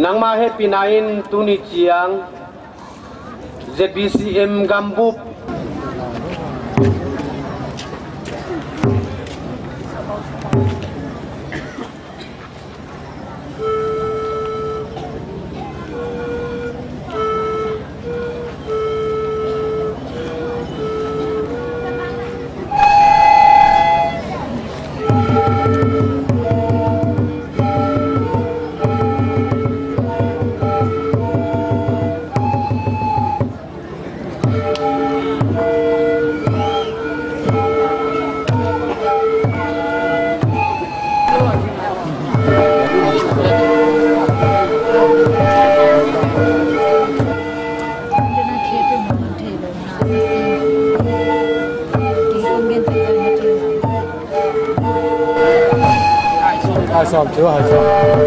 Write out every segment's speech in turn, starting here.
nang ma he pinain tuni chiang ZBCM Gambup Sòm chưa hả sòm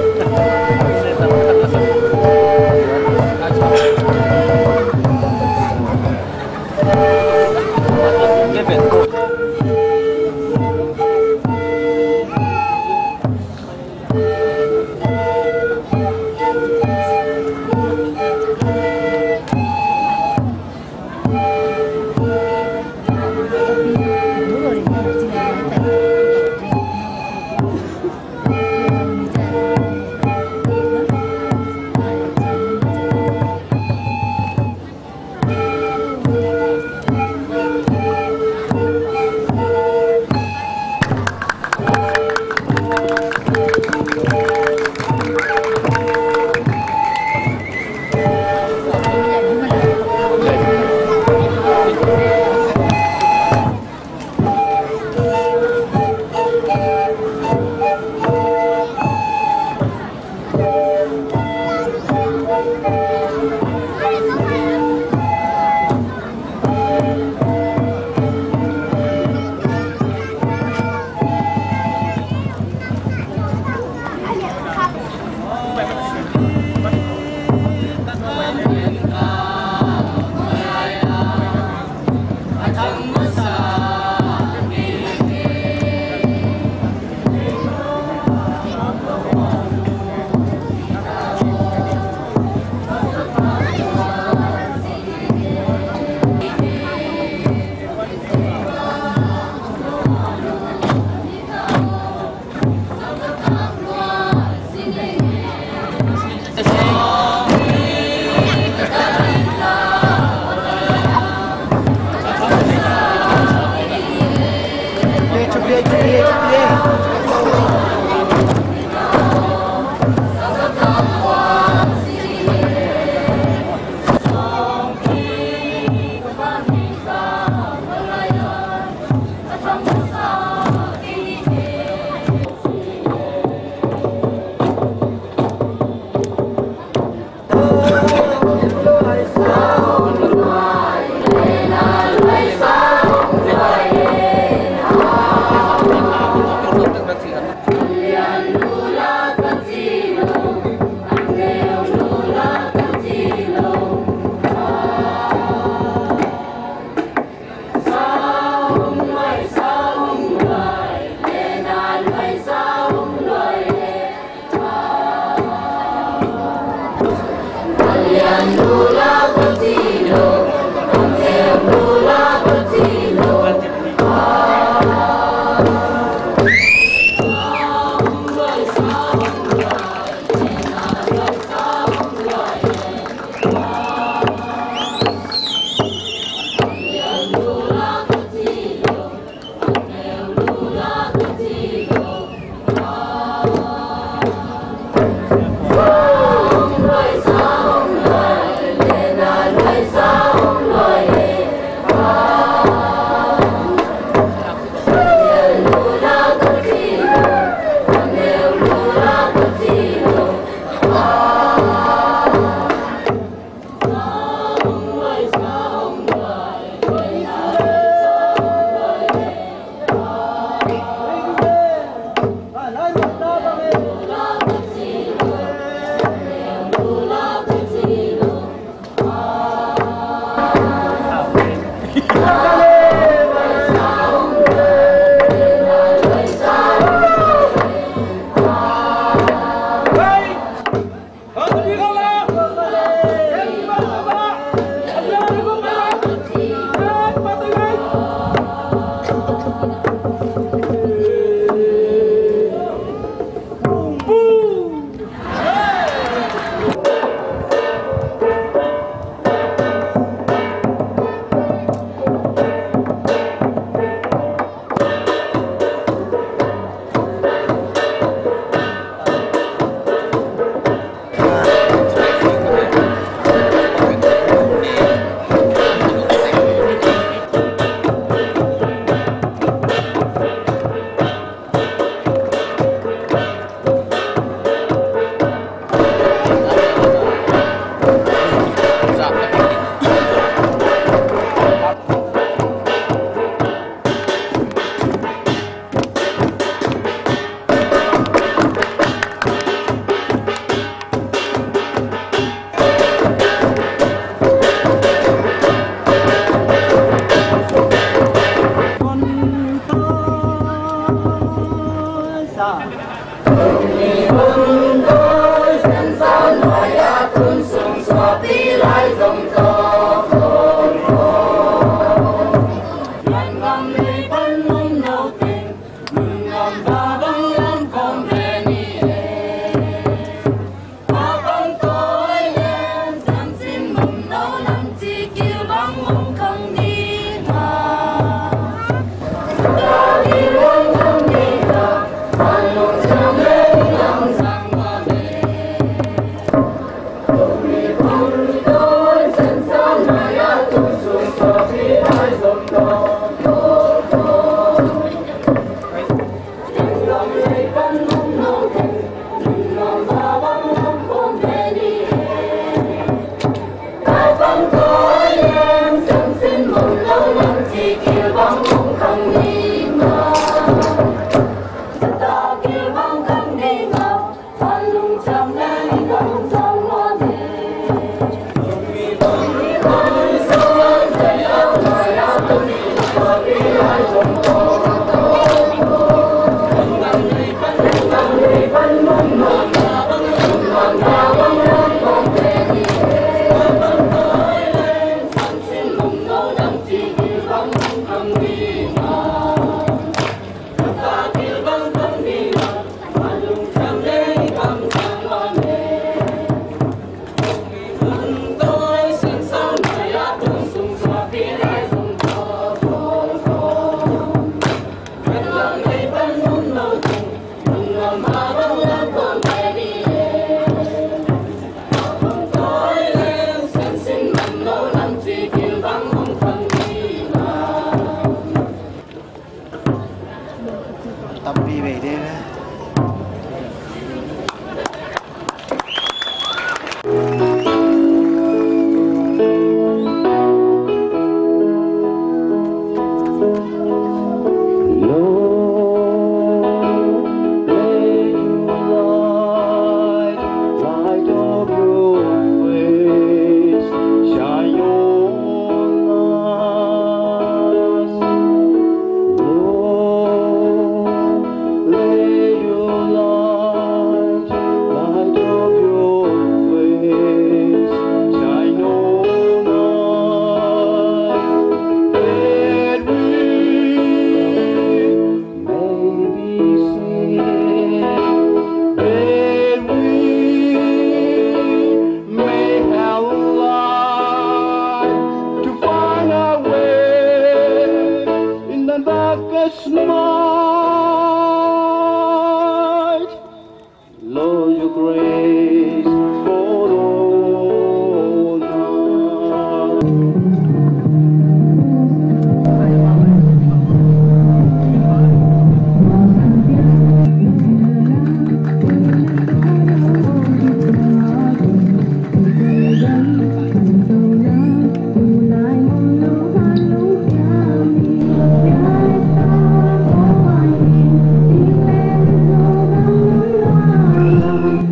grace for all time.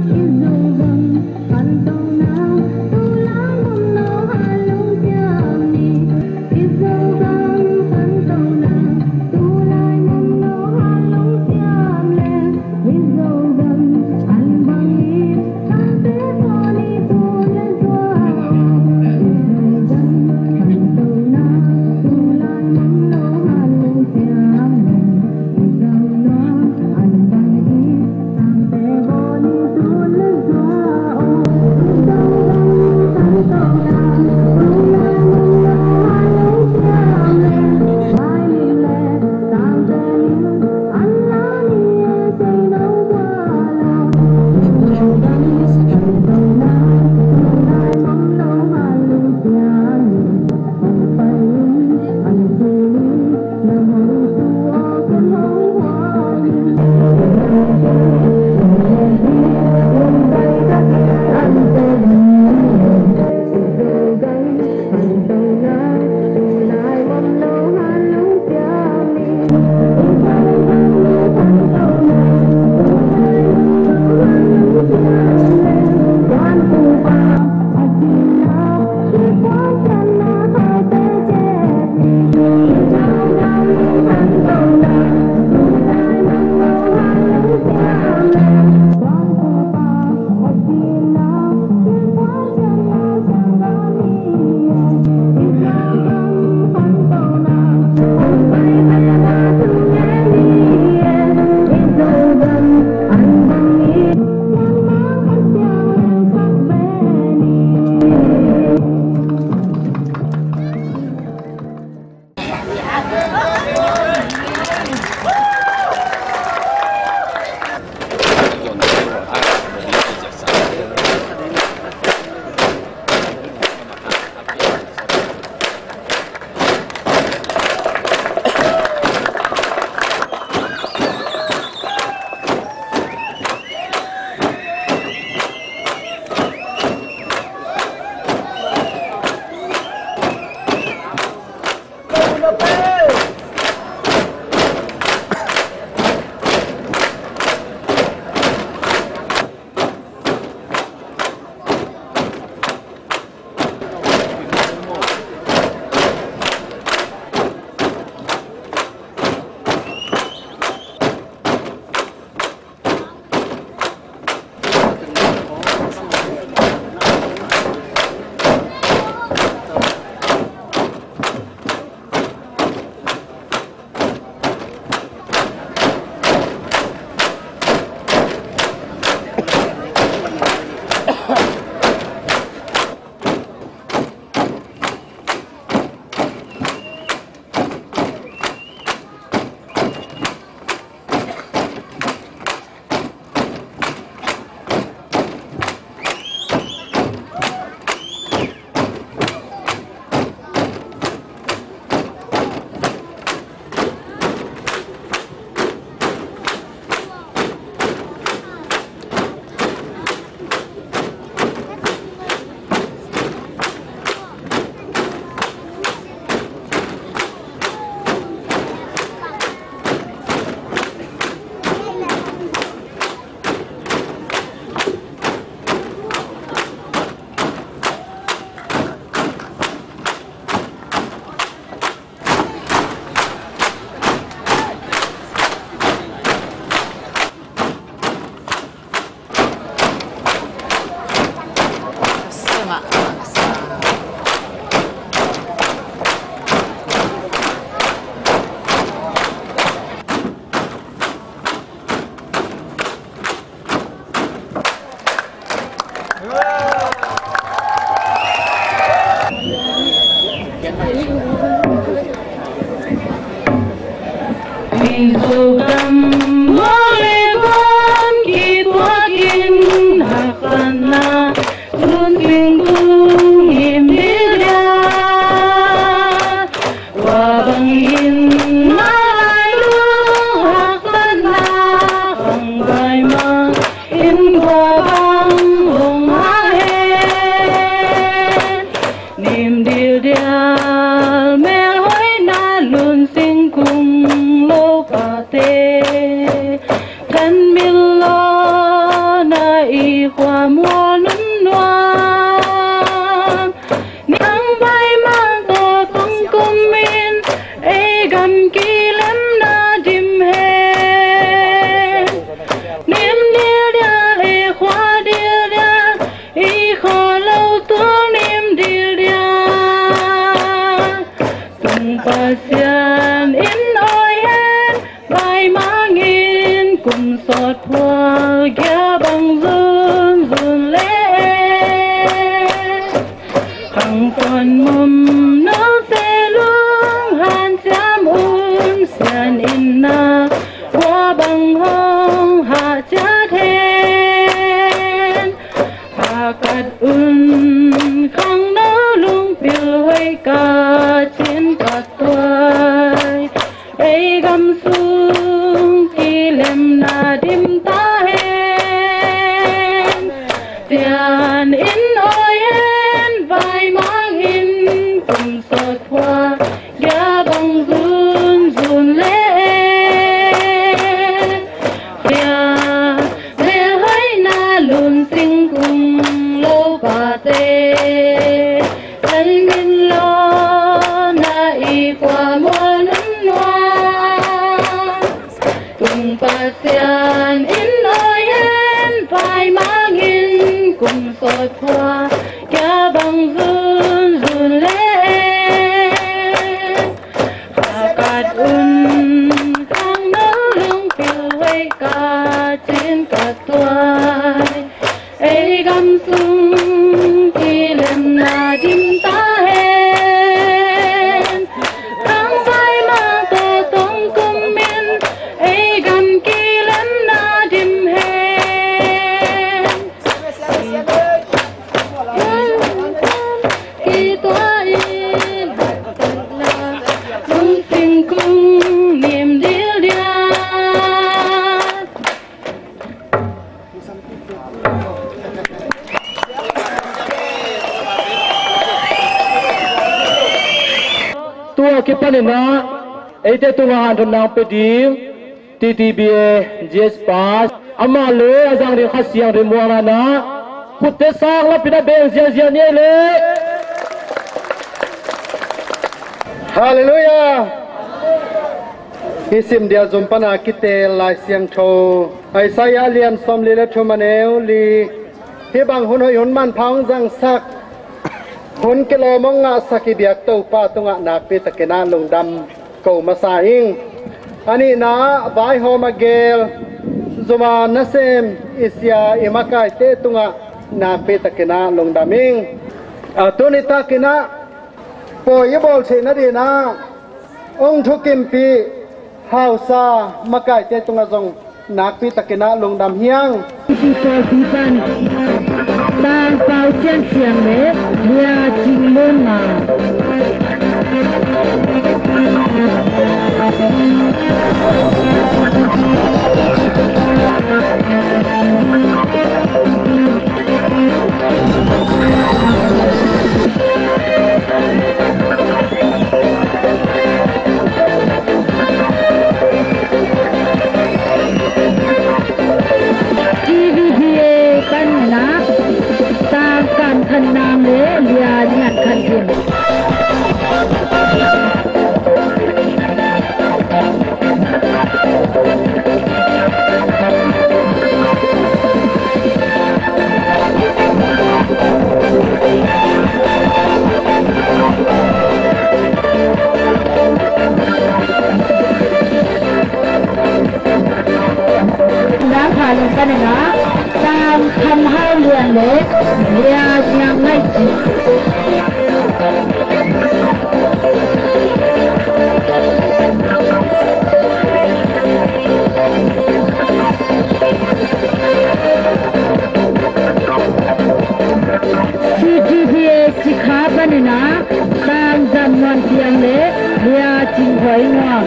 You soi qua cả bằng run run lên cát un khang nở lung phiêu quay cả trên cả toai ấy gam sung khi lên là dim ta hen tháng sai mà tô tông cung miên ấy gam khi lên là dim hen khi toa in là cung sinh cung niềm điêu điêu tua kipanina ete tunga handunang pedim TTBA GS Pass ama le azang ri khasiang ri muanga na putte sang la pina bel zia zia ni le hallelujah isim dia zompana kite lai siang tho ai saya lian som le la tho maneu li he bang hun hoi hun man phang jang sak hun ke lo mong nga saki biak to pa tunga nak pe takena lungdam ko masaing ani na vai ho magel zuma nasem isya imakai te tunga na pe takena lungdaming atuni takena po yebol che na di na ong thukim pi hausa makai te tunga jong nak pe takena lungdam hiang đang vào trên xiềng đấy nhà trình môn mà TVBA kan na sang kan khan nam le lia nyan khan tin đang khai lên cái này đó sang thăm hai liền đấy lia nhang ngay chỉ CGPA chỉ khá bên này sang dần hoàn thiện đấy lia chính với ngoan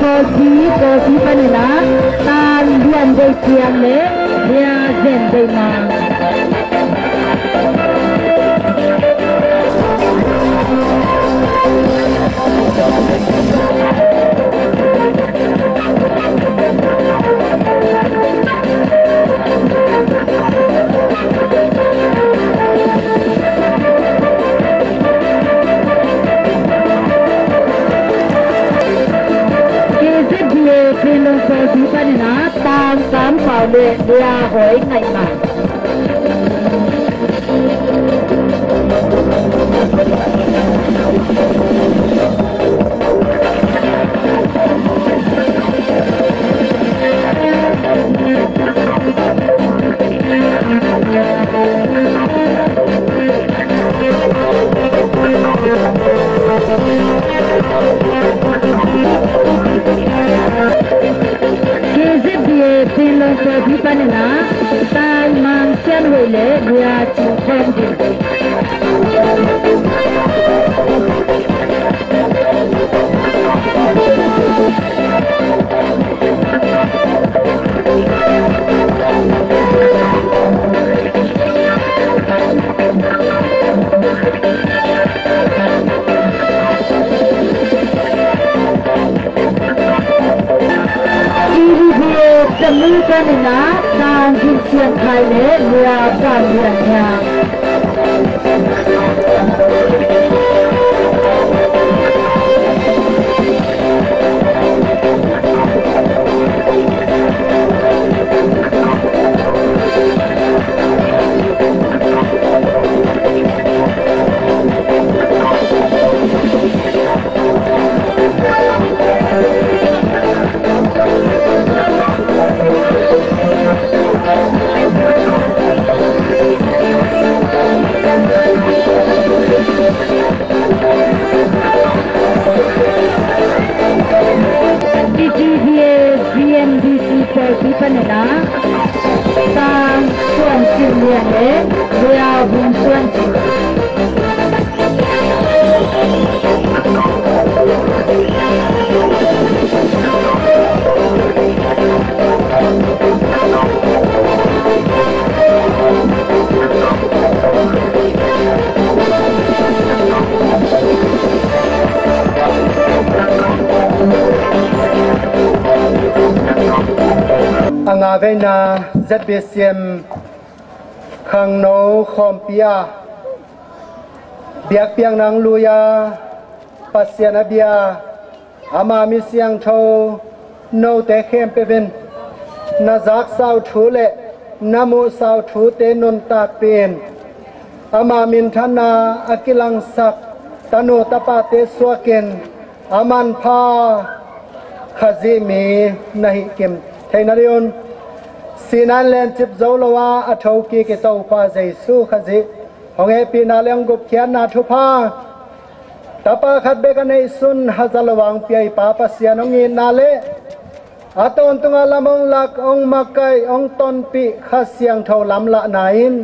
có tí phần lá ta liền dây chiang lễ lia dền dây màng tam tám vào điện lia với ngành mảng Panina, Tan Mang Chen Wele, Ria Ching Kong. na san jin sian khai le lua san lian nya na sang xuân xin lian le lua vùng xuân anga vena ZBCM khang no khompia biak piang nang luya pasiana bia ama mi siang tho no te khem peven na zak sao thu le namu sao thu te non ta pen ama min thana akilang sak tanu tapa te swaken aman pha khazi mi nahi kem Thainarion Sinan len chip zolawa athoki ke tau pa Jesu khazi honge pinaleng gup khian na thupa tapa khat be kanei sun hazalawang piai pa pa sianongi nale aton tunga lamong lak ong makai ong ton pi khasiang thau lam la nain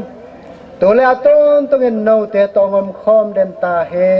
tole aton tungin no te tongom khom den ta he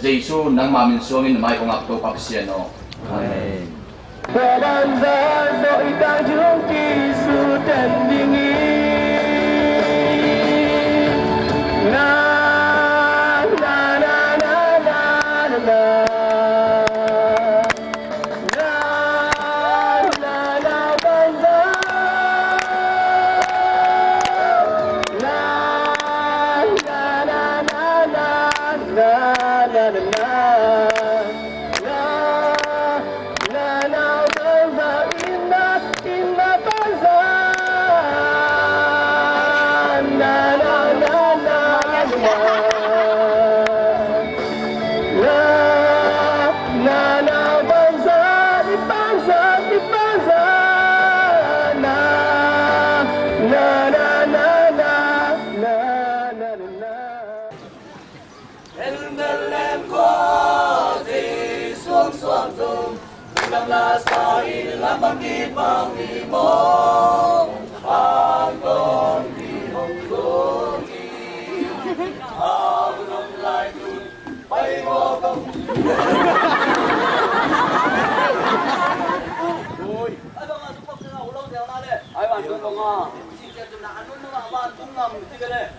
Jesu nang mamin suangin mai ong akto papsiano. Amen.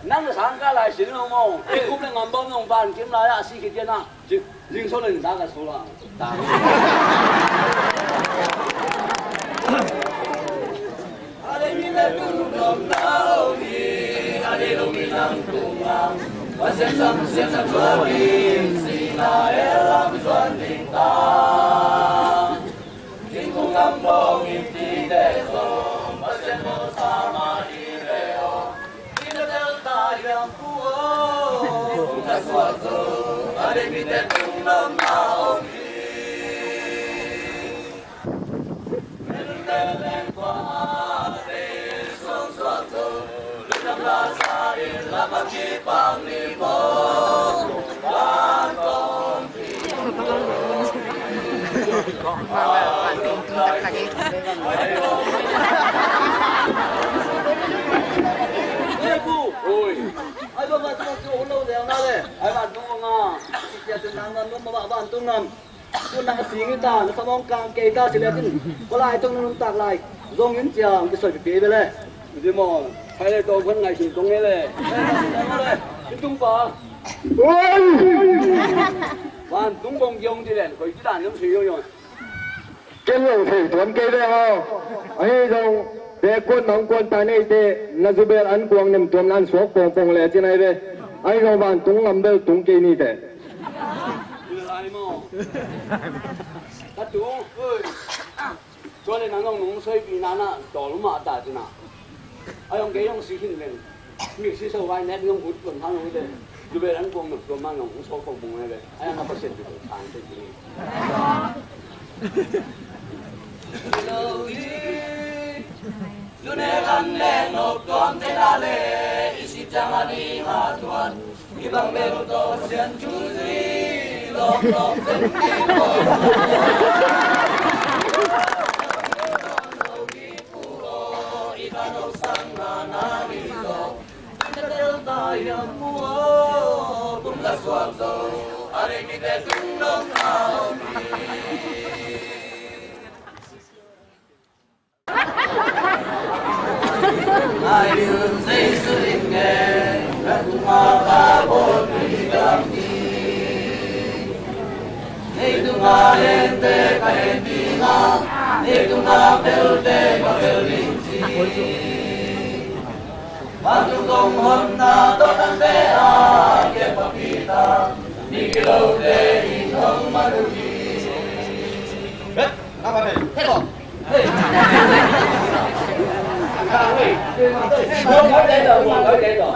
nắng sáng cái lại xin ông mong, cái cũng là ngầm bom ngầm bàn kiếm lại là xí cái na, riêng số lần đã cả số là. Ai bạn chỗ lâu rồi nào đây? Ai bạn tung ngà, chỉ là từng năm nó mà bạn tung ngầm, tung nặng xí người ta, nó sao càng kề ta chỉ là tin, có lại tung nó tạc lại, dòng những chiang cái sợi bị về đây, đi mà, hay là tôi vẫn ngày chỉ tung nghe đây, cái tung pa, bạn tung bông dùng thì đèn, khỏi chỉ đàn giống xí rồi. cái lồng thủy tuấn cây đây ha, ấy đâu. để quân nông quân ta này để na zubel an quang nem tuam lan suak pong pong le chin ai ve ai ro ban tung ngam bel tung ke ni de ai mo ta tu ơi cho nên nang nong soi pi na na to lu ma ta china ai ông cái ông sĩ hin lên mi sĩ sâu vai net ngong hút tuần thang ngong de zubel an quang nem tuam man ngong suak pong pong ai ve ai na percent tu thang te ni Dunia kan le no kon te dale isi jangan di matuan ibang beruto sian cuci lom lom sendiri ikan osang nanarizo kedel tayang muo bunga suarzo are kita tundong naomi ayun say sulinge kumaka bolidami Neidunga lente kaedina Neidunga belte kabelinci Matugong honna totante ake papita Nikilau de inong marugi Apa deh? Hei Buông khỏi đây rồi, buông khỏi đây rồi.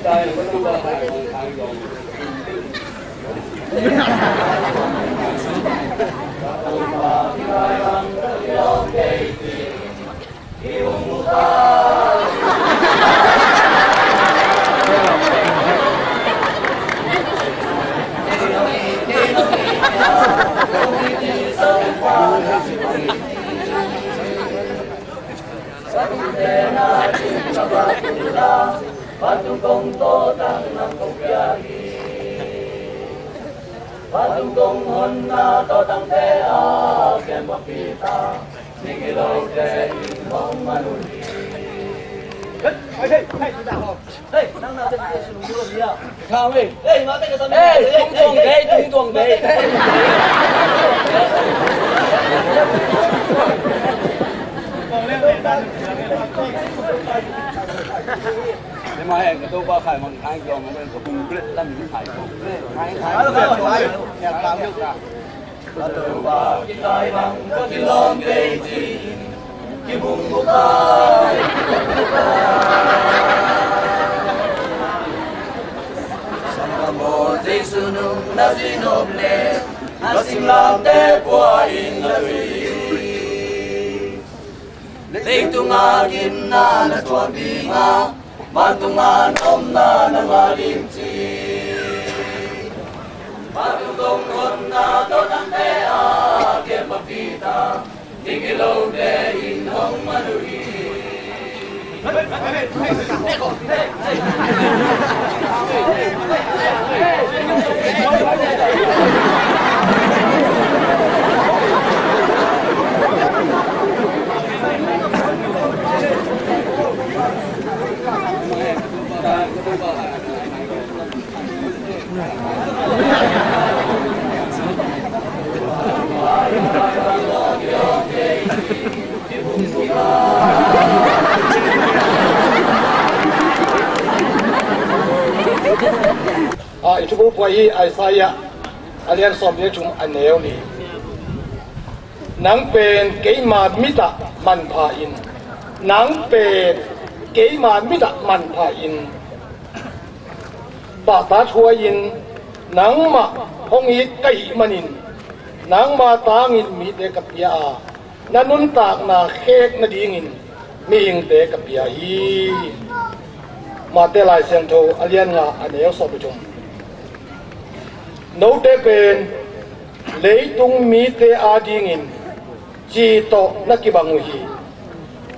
Đây là con đua phải còn thang rồi. Patung kong to tang nam kong biyahi Patung kong honna to tang te a kem papita Nikilaw te inong manuli Hey, nang natin dito sunod niya. Kami. Hey, mate ka sa mga. Hey, tung gay. Nhưng mà hẹn tôi qua phải bằng hai giờ mà mình có cùng quyết làm những phải không? Hai nhà làm được à? Tôi qua cái tai bằng có cái lon gây gì? Cái bụng của ta. Samamo Jesunum na 那是 noble, na sing lam te qua in la Leitunga ginna na tuabinga, matungan omna na malimci. Matutong na tonandea, kempapita, tingilo de inhong manuri. Itu buai Isaiah alian somnya cuma anel ni nang pen keima mita manpain nang pen keima mita manpain bata chuain nang ma hongi kai manin nang ma tangin mi te kapia nanun tak na khek na dingin ming te kapia hi ma te lai siang tho alian nga anel som chung nấu tế bên lấy tung mi tế a dingin chỉ to na ki bangu hi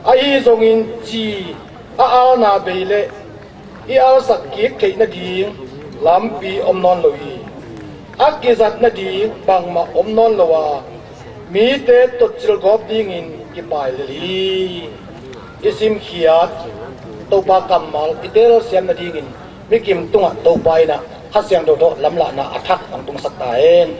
ai zongin chỉ a na bele i al sak ki ke na ding lampi om non lo hi akizat na ding bang ma om non lo wa mi te to chil gop dingin ki pai li isim khiat to ba kamal itel siam na dingin mi kim tunga to pai na Hasyang dodo lam la na athak ang tung saktaen.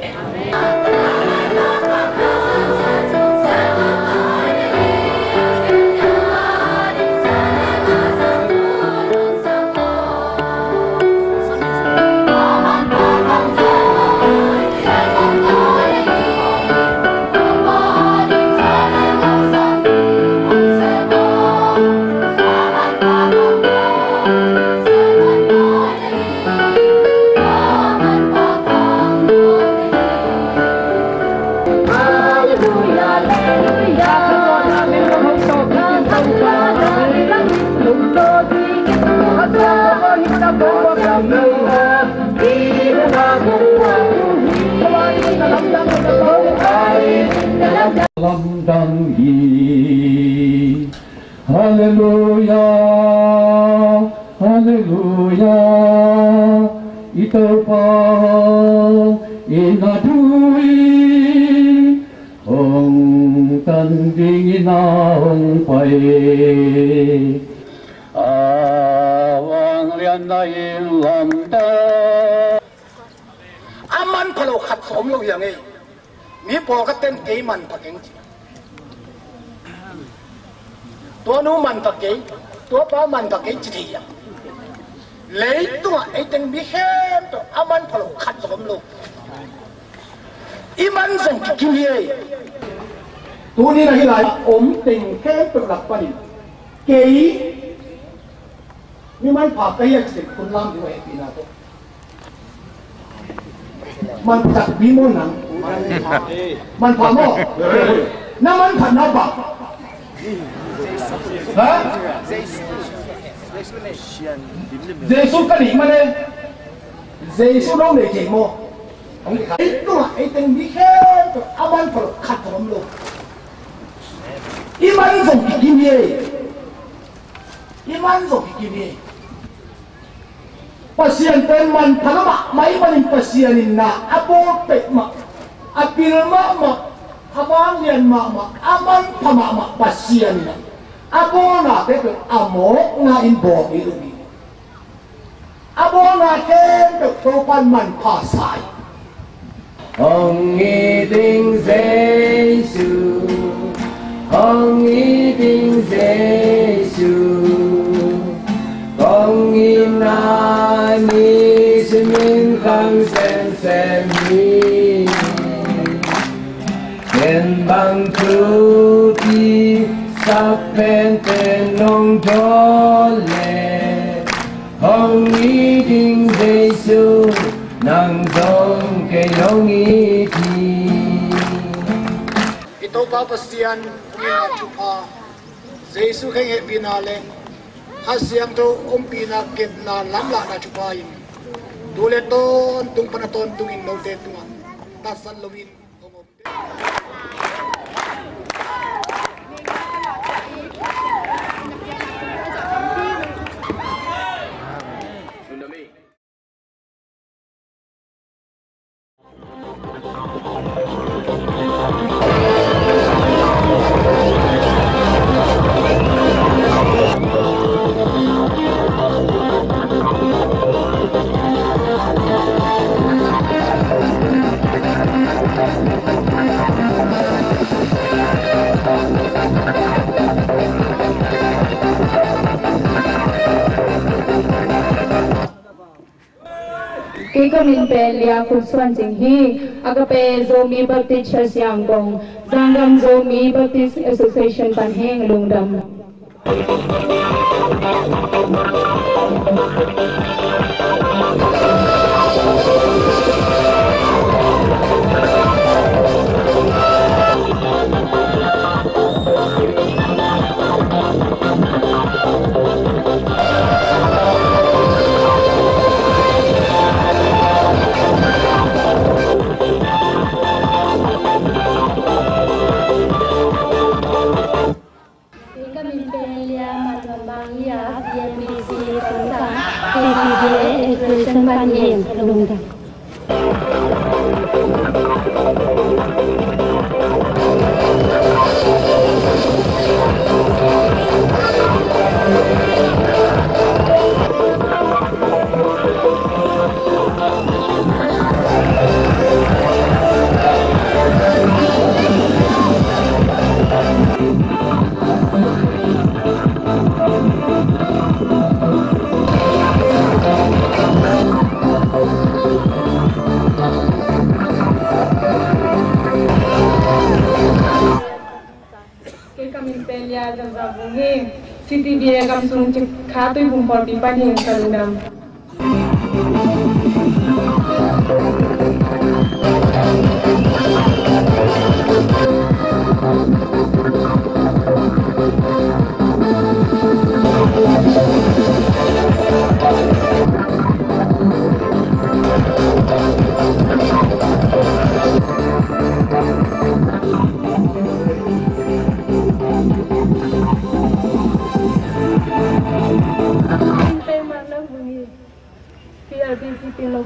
Hallelujah, hallelujah, ito pa inadui, ong tanding inaong pay, awang lian na ilamda. Aman palo khat som lo yang ei, mi po ka ten kei man pakeng. Tua nu man pakai, tua pa man pakai jadi ya. Lei tua itu bihem tu aman kalau kat som lu. Iman song kini. Tu ni lagi lai om ting ke terlapan ini. Kei ni man pakai yang sedek pun lam dua epina tu. Man tak bimonang, man pamo, naman panaba. Hah? Giêsu cái gì mà đây? Giêsu đâu để chỉ mô? Itu lah, itu yang bikin aman kalau kata orang lu. Iman zong begini, iman zong begini. Pasien teman kalau mai manin pasienin na, apa pek mak, apil mak, abang lian mak, aman pama pasien na. Abo na te amok na inbok ilugi. Abo na ken te topan man pasay. Hong iting Giêsu, hong iting Giêsu, hong ina ni sinh khang sen mi, ken bang tu ti. Sapente non jole, hong iting Giêsu, nang dong ke long iti. Ito papasian punya cupa, Jesu keng e pinale hasiang to pina kebla lamla na chupain dule ton tung panaton tungin no te tungan tasan lowin omom Kami pelia kursuan jinghi agape zomi baptist church yanggong zanggam zomi baptist association panheng lungdam Siti dia kamsung cek katui bumpal pipan yang kalunam.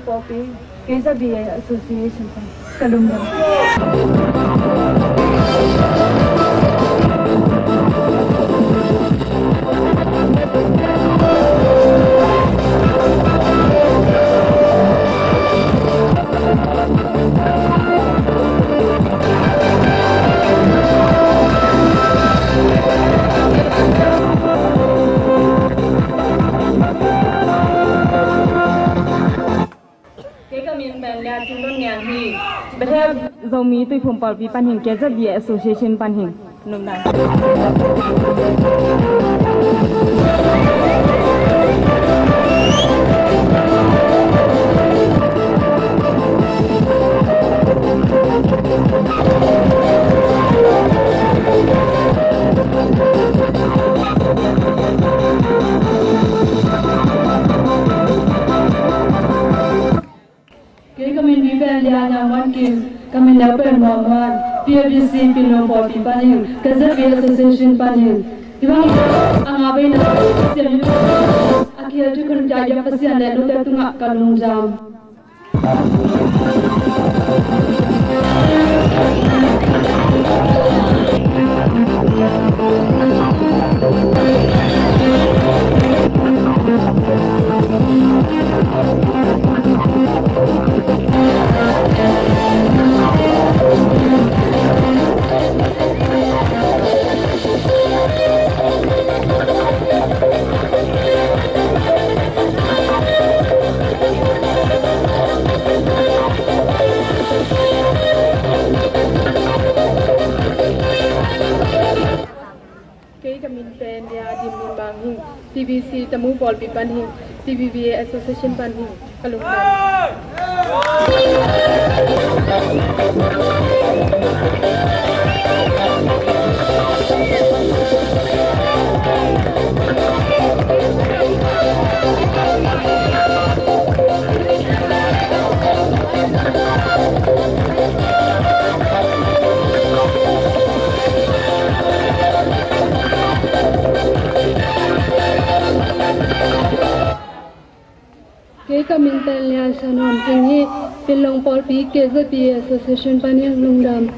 Popi, Kesa BI Association, Kalungan. Zomi tu pumpal pi panhing Kesa BI Association panhing nungdan. Kami di Belia nyaman kami dapat melawan PBC Pino Party paning Kesa BI Association paning. Ibang ang na siya akhirnya tu kerja yang kesian dan lupa tungak kalung jam. TBC Tamu Polpi Panhing, TBBA Association Panhing, Kalungan. sanon tinghi pilong pol pi KZB Association Panyang Lungdam.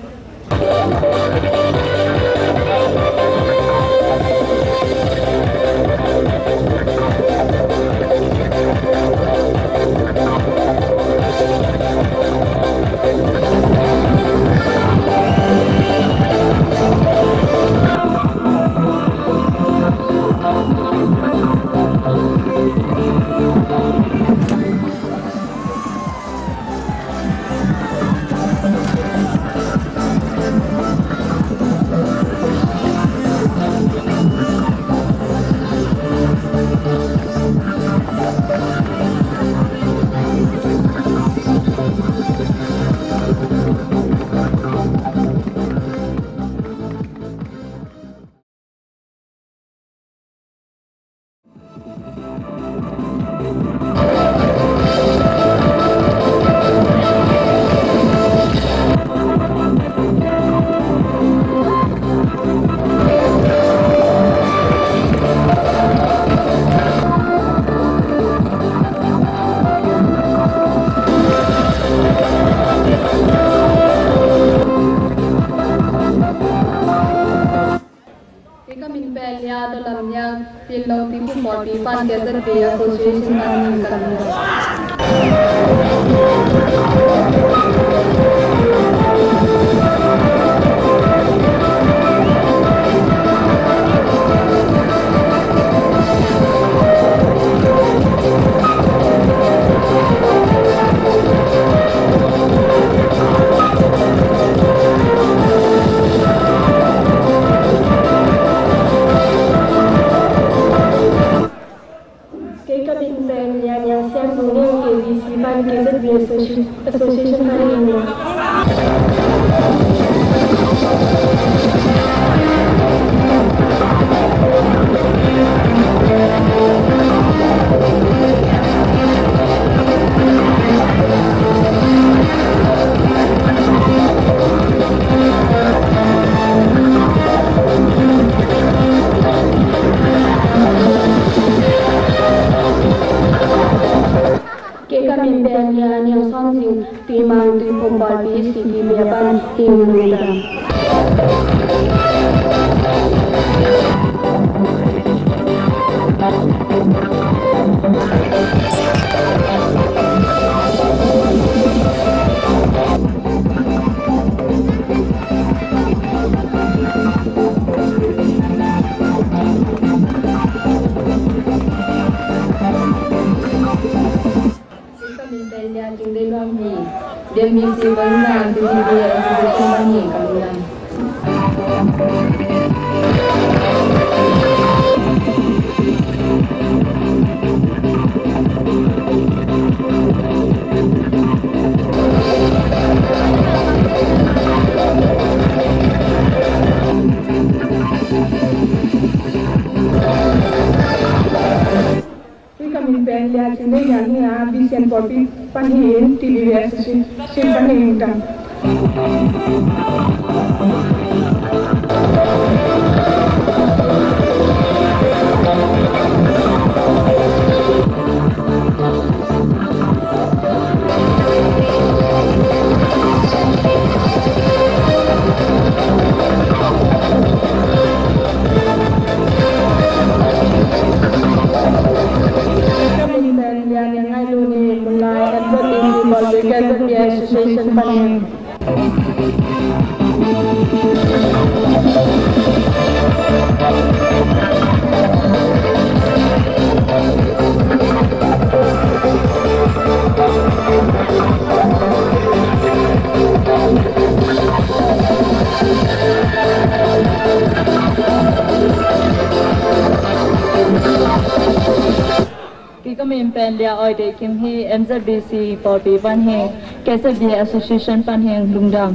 Pilong tipu modi pan KZB Association Panyang Lungdam. Association Panyang Lungdam. Kami berniaga yang something timang di Bhopal di Biapan Lungdam. Dia misi bangunan di Association Panyang Lungdam. Kami berniaga yang Vision Popi Panyang TVB Association Panyang Lungdam. KZB Association Panyang. Kami memperlihat ide kami MZBC Parti Panyang KZB Association Panyang Lungdam.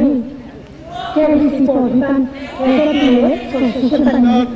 Kaya si Portan, kaya tiwet, sususutan.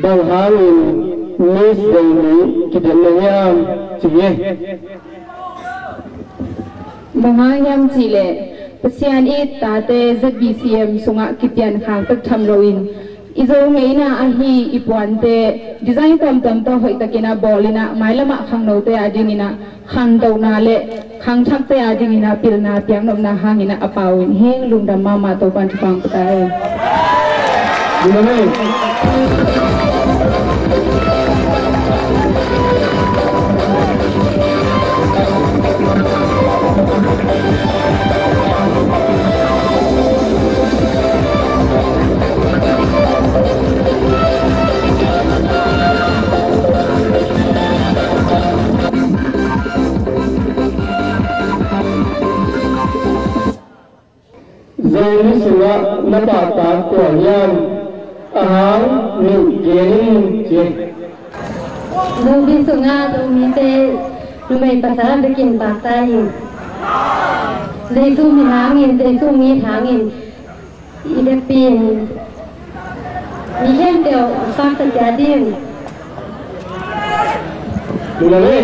Bang Halin, Miss Daily, kita lenyam Chile Mahayam Chile Pasian it tate ZBCM sunga kipian khang tak tham roin izo ngeina ahi ipuante design tam to hoi takina bolina mailama khang no te adingina khan do na le khang thak te adingina pilna piang nom na hangina apawin heng lungdam mama to pan pang patae Zai suwa napata kuayam ahang nugyenin jeng Nubi sunga dumite numay pasaran bikin batayin. Zai sumi hangin, zai sumi hangin. Idepin. Nihem teo usap terjadin. Mulai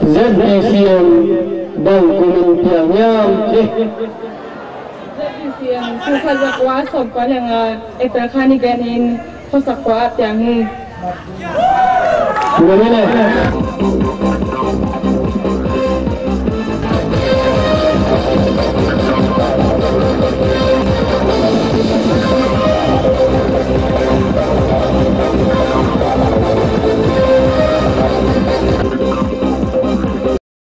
ZBCM Bang Kumin Pianyam ZBCM Sukazakwa Sobka yang Eterkhani Ganin Kosakwa Tiang Mulai